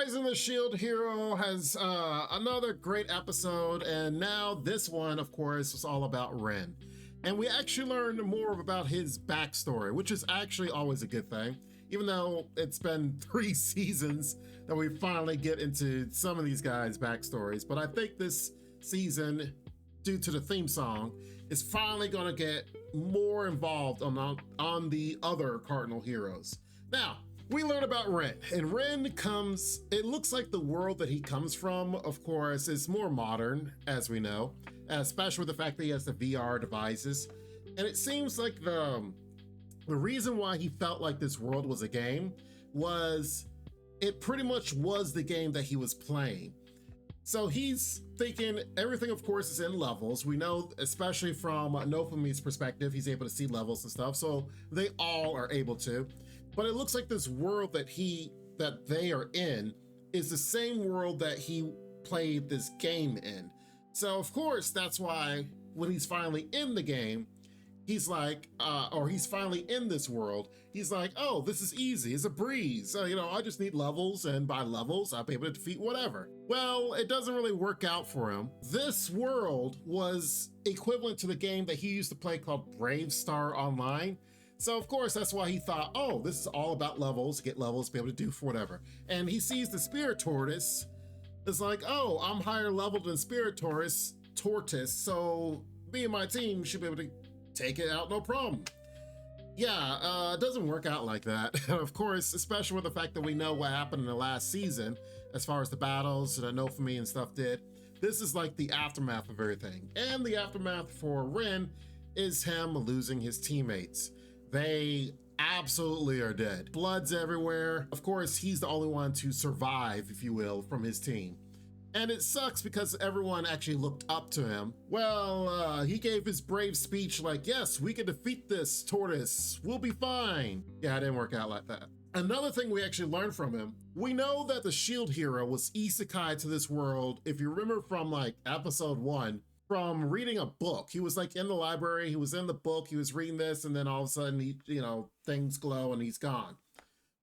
Rising the Shield Hero has another great episode, and now this one, of course, is all about Ren. And we actually learned more about his backstory, which is actually always a good thing, even though it's been 3 seasons that we finally get into some of these guys' backstories. But I think this season, due to the theme song, is finally going to get more involved on the other Cardinal heroes. Now, we learn about Ren, and Ren comes, it looks like the world that he comes from, of course, is more modern, as we know, especially with the fact that he has the VR devices. And it seems like the reason why he felt like this world was a game was it pretty much was the game that he was playing. So he's thinking everything, of course, is in levels. We know, especially from Naofumi's perspective, he's able to see levels and stuff, so they all are able to. But it looks like this world that they are in is the same world that he played this game in. So of course, that's why when he's finally in the game, he's like, or he's finally in this world, he's like, oh, this is easy, it's a breeze. I just need levels, and by levels, I'll be able to defeat whatever. Well, it doesn't really work out for him. This world was equivalent to the game that he used to play called Brave Star Online. So of course, that's why he thought, oh, this is all about levels, get levels, be able to do for whatever. And he sees the Spirit Tortoise. It's like, oh, I'm higher leveled than Spirit Tortoise, so me and my team should be able to take it out, no problem. Yeah, it doesn't work out like that. Of course, especially with the fact that we know what happened in the last season, as far as the battles that Naofumi and stuff did. This is like the aftermath of everything. And the aftermath for Ren is him losing his teammates. They absolutely are dead. Blood's everywhere. Of course, he's the only one to survive, if you will, from his team. And it sucks because everyone actually looked up to him. Well, he gave his brave speech like, yes, we can defeat this tortoise. We'll be fine. Yeah, it didn't work out like that. Another thing we actually learned from him, we know that the shield hero was isekai to this world. If you remember from like episode 1, from reading a book. He was like in the library, he was in the book, he was reading this, and then all of a sudden, things glow and he's gone.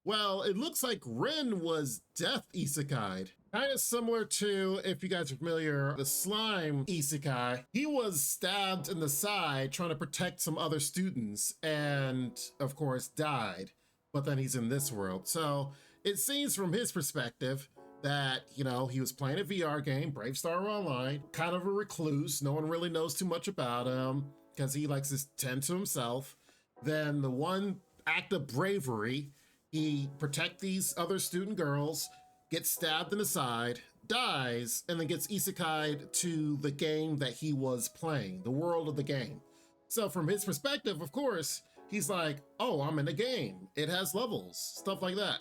Well, it looks like Ren was death isekai'd. Kind of similar to, if you guys are familiar, the slime isekai. He was stabbed in the side trying to protect some other students and, of course, died. But then he's in this world. So it seems from his perspective that, he was playing a VR game, Brave Star Online, kind of a recluse. No one really knows too much about him because he likes to tend to himself. Then the one act of bravery, he protect these other student girls, gets stabbed in the side, dies, and then gets isekai'd to the game that he was playing, the world of the game. So from his perspective, of course, he's like, oh, I'm in a game. It has levels, stuff like that.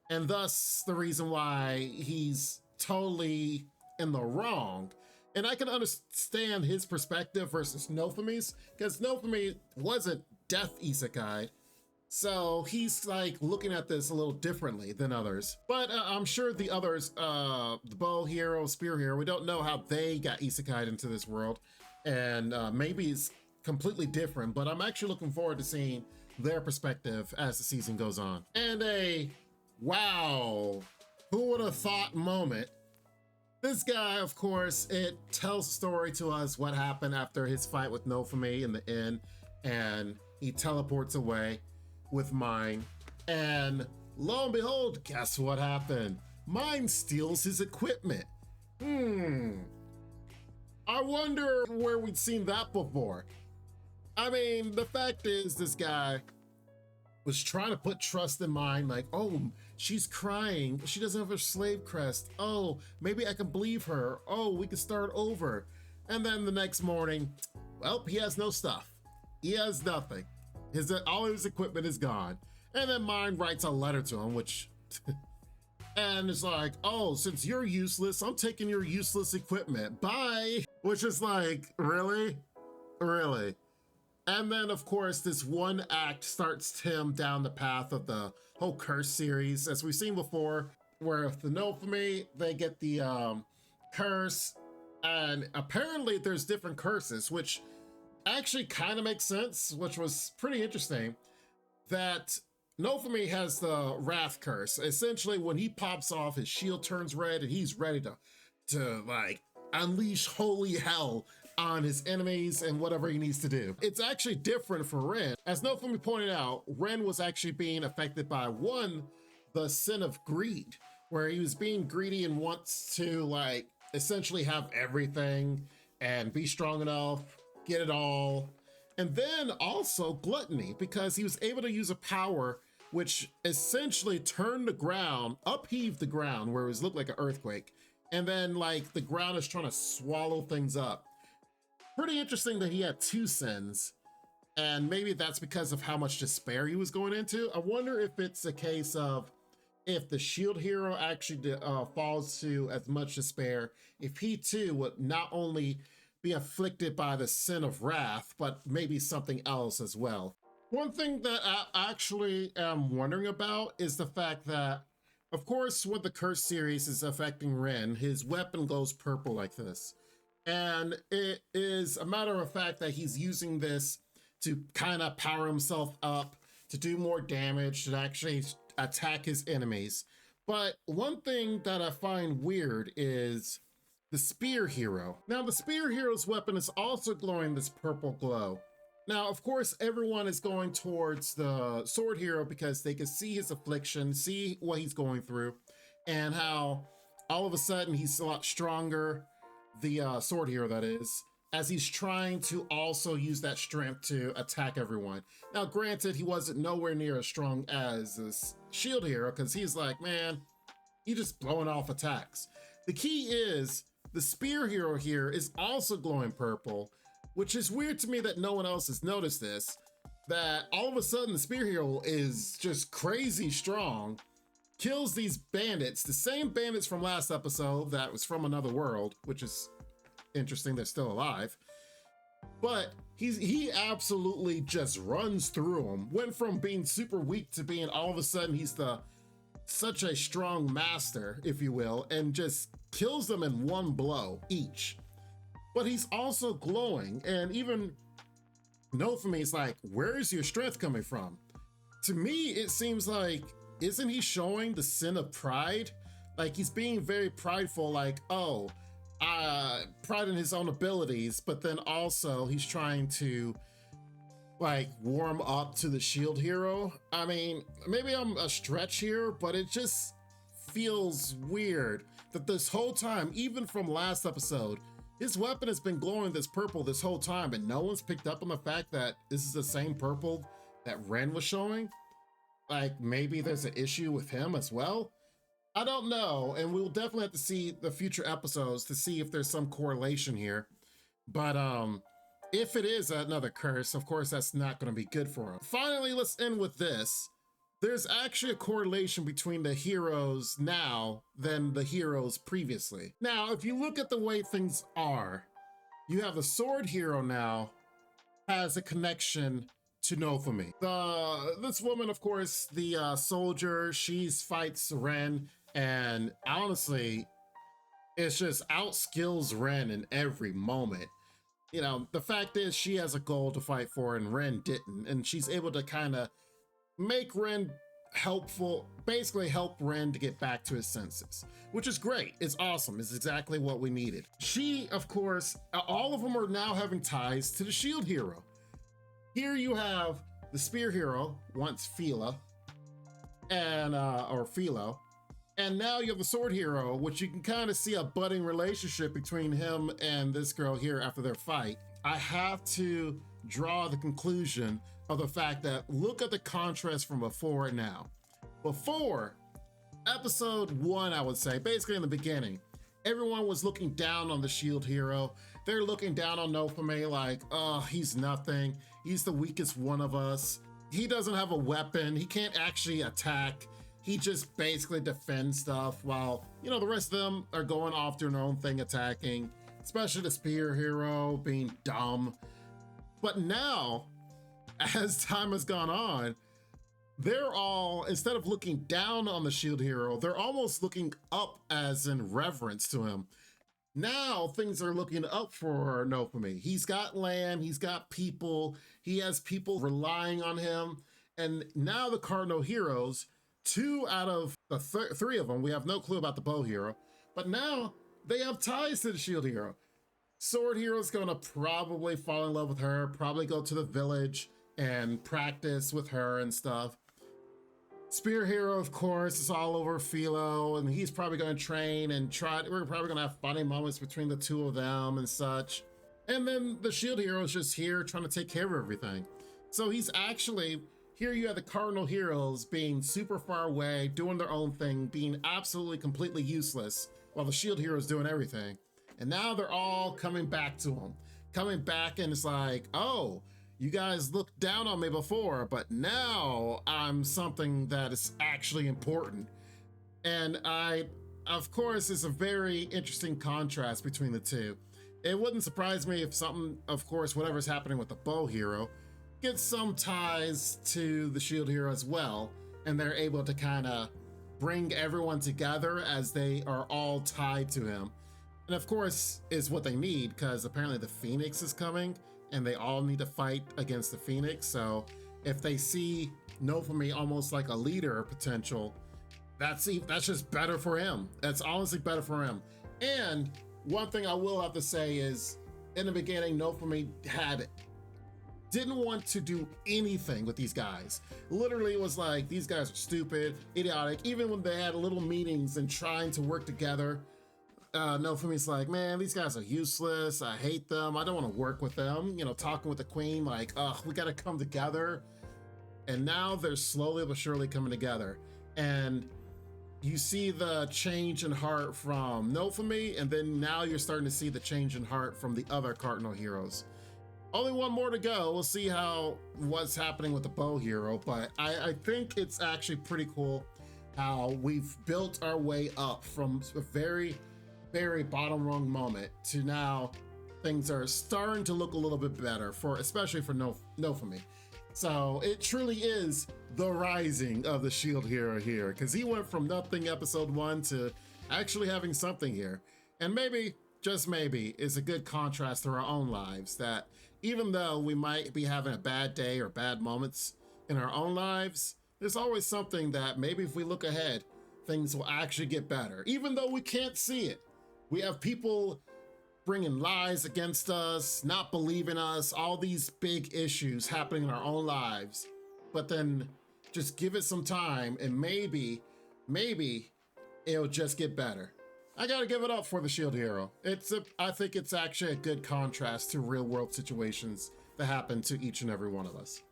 And thus the reason why he's totally in the wrong. And I can understand his perspective versus Naofumi's, because Naofumi wasn't death isekai. So he's like looking at this a little differently than others. But I'm sure the others, the bow hero, spear hero, we don't know how they got isekai'd into this world. And maybe it's completely different, but I'm actually looking forward to seeing their perspective as the season goes on. And a wow, who would have thought moment. This guy, of course, it tells a story to us what happened after his fight with Naofumi in the inn, and he teleports away with Mine. And lo and behold, guess what happened? Mine steals his equipment. I wonder where we'd seen that before. I mean, the fact is, this guy was trying to put trust in Mine, like, oh, she's crying, she doesn't have her slave crest, oh, maybe I can believe her, oh, we can start over. And then the next morning, well, he has no stuff, he has nothing, all his equipment is gone. And then Mine writes a letter to him, which and it's like, oh, since you're useless, I'm taking your useless equipment, bye. Which is like, really? And then, of course, this one act starts him down the path of the whole curse series, as we've seen before, where with the Naofumi, they get the curse, and apparently there's different curses, which actually kind of makes sense, which was pretty interesting, that Naofumi has the Wrath Curse. Essentially, when he pops off, his shield turns red and he's ready to like unleash holy hell on his enemies and whatever he needs to do. It's actually different for Ren. As Naofumi pointed out, Ren was actually being affected by the sin of greed, where he was being greedy and wants to like essentially have everything and be strong enough, get it all. And then also gluttony, because he was able to use a power which essentially turned the ground, upheaved the ground where it was looked like an earthquake. And then like the ground is trying to swallow things up. Pretty interesting that he had two sins. And maybe that's because of how much despair he was going into. I wonder if it's a case of if the shield hero actually falls to as much despair, if he too would not only be afflicted by the sin of wrath, but maybe something else as well. One thing that I actually am wondering about is the fact that, of course, when the curse series is affecting Ren, his weapon goes purple like this. And it is a matter of fact that he's using this to kind of power himself up, to do more damage, to actually attack his enemies. But one thing that I find weird is the spear hero. Now, the spear hero's weapon is also glowing this purple glow. Now, of course, everyone is going towards the sword hero because they can see his affliction, see what he's going through, and how all of a sudden he's a lot stronger, the sword hero that is, as he's trying to also use that strength to attack everyone. Now, granted, he wasn't nowhere near as strong as this shield hero because he's like, man, he's just blowing off attacks. The key is the spear hero here is also glowing purple, which is weird to me that no one else has noticed this, that all of a sudden the spear hero is just crazy strong, kills these bandits, the same bandits from last episode that was from another world, which is interesting, they're still alive. But he absolutely just runs through them. Went from being super weak to being all of a sudden he's such a strong master, if you will, and just kills them in one blow each. But he's also glowing, and even Naofumi is like, where's your strength coming from? To me, it seems like, isn't he showing the sin of pride? Like he's being very prideful, like, oh, pride in his own abilities, but then also he's trying to like warm up to the shield hero. I mean, maybe I'm a stretch here, but it just feels weird that this whole time, even from last episode, his weapon has been glowing this purple this whole time, and no one's picked up on the fact that this is the same purple that Ren was showing. Like maybe there's an issue with him as well. I don't know, and we'll definitely have to see the future episodes to see if there's some correlation here. But if it is another curse, of course, that's not going to be good for him. Finally, let's end with this. There's actually a correlation between the heroes now than the heroes previously. Now, if you look at the way things are, you have the sword hero now has a connection to Naofumi. This woman, of course, the soldier, she fights Ren, and honestly, it's just outskills Ren in every moment. You know, the fact is she has a goal to fight for and Ren didn't, and she's able to kind of make Ren helpful, basically help Ren to get back to his senses, which is great. It's awesome. It's exactly what we needed. She, of course, all of them are now having ties to the shield hero. Here you have the spear hero, once Phila, and or Philo, and now you have the sword hero, which you can kind of see a budding relationship between him and this girl here after their fight. I have to draw the conclusion of the fact that look at the contrast from before and now. Before, episode 1, I would say, basically in the beginning, everyone was looking down on the shield hero. They're looking down on Naofumi like, oh, he's nothing. He's the weakest one of us. He doesn't have a weapon. He can't actually attack. He just basically defends stuff while, you know, the rest of them are going off doing their own thing, attacking, especially the spear hero being dumb. But now, as time has gone on, they're all, instead of looking down on the shield hero, they're almost looking up as in reverence to him. Now things are looking up for Naofumi. He's got land, he's got people, he has people relying on him. And now the Cardinal Heroes, two out of the three of them, we have no clue about the Bow Hero, but now they have ties to the Shield Hero. Sword Hero's gonna probably fall in love with her, probably go to the village and practice with her and stuff. Spear Hero, of course, is all over Philo, and he's probably gonna train and try. We're probably gonna have funny moments between the two of them and such. And then the Shield Hero is just here trying to take care of everything. So he's actually, here you have the Cardinal Heroes being super far away, doing their own thing, being absolutely completely useless, while the Shield Hero is doing everything. And now they're all coming back to him. Coming back, and it's like, oh, you guys looked down on me before, but now I'm something that is actually important. And of course, it's a very interesting contrast between the two. It wouldn't surprise me if something, of course, whatever's happening with the Bow Hero gets some ties to the Shield Hero as well, and they're able to kind of bring everyone together as they are all tied to him. And of course, is what they need, because apparently the Phoenix is coming, and they all need to fight against the Phoenix. So if they see Naofumi almost like a leader potential, that's just better for him. That's honestly better for him. And one thing I will have to say is, in the beginning, Naofumi didn't want to do anything with these guys. Literally, it was like, these guys are stupid, idiotic. Even when they had little meetings and trying to work together, Naofumi's like, man, these guys are useless. I hate them. I don't want to work with them. You know, talking with the queen, like, ugh, we got to come together. And now they're slowly but surely coming together. And you see the change in heart from Naofumi, and then now you're starting to see the change in heart from the other Cardinal Heroes. Only one more to go. We'll see what's happening with the Bow Hero, but I think it's actually pretty cool how we've built our way up from a very, very bottom rung moment to now things are starting to look a little bit better, especially for Naofumi. So it truly is the rising of the Shield Hero here, because he went from nothing episode 1 to actually having something here. And maybe, just maybe, it's a good contrast to our own lives, that even though we might be having a bad day or bad moments in our own lives, there's always something that maybe if we look ahead, things will actually get better, even though we can't see it. We have people bringing lies against us, not believing us, all these big issues happening in our own lives. But then just give it some time and maybe it'll just get better. I gotta give it up for the Shield Hero. I think it's actually a good contrast to real world situations that happen to each and every one of us.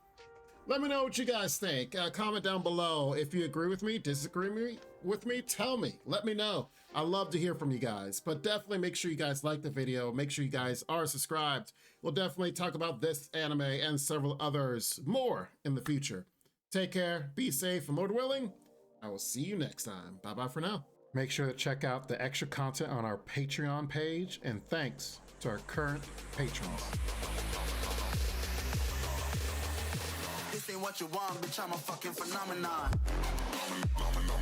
Let me know what you guys think. Comment down below if you agree with me, disagree with me, tell me, let me know. I love to hear from you guys, but definitely make sure you guys like the video. Make sure you guys are subscribed. We'll definitely talk about this anime and several others more in the future. Take care, be safe, and Lord willing, I will see you next time. Bye-bye for now. Make sure to check out the extra content on our Patreon page, and thanks to our current patrons. This ain't what you want, bitch, I'm a fucking phenomenon. Phenomenon.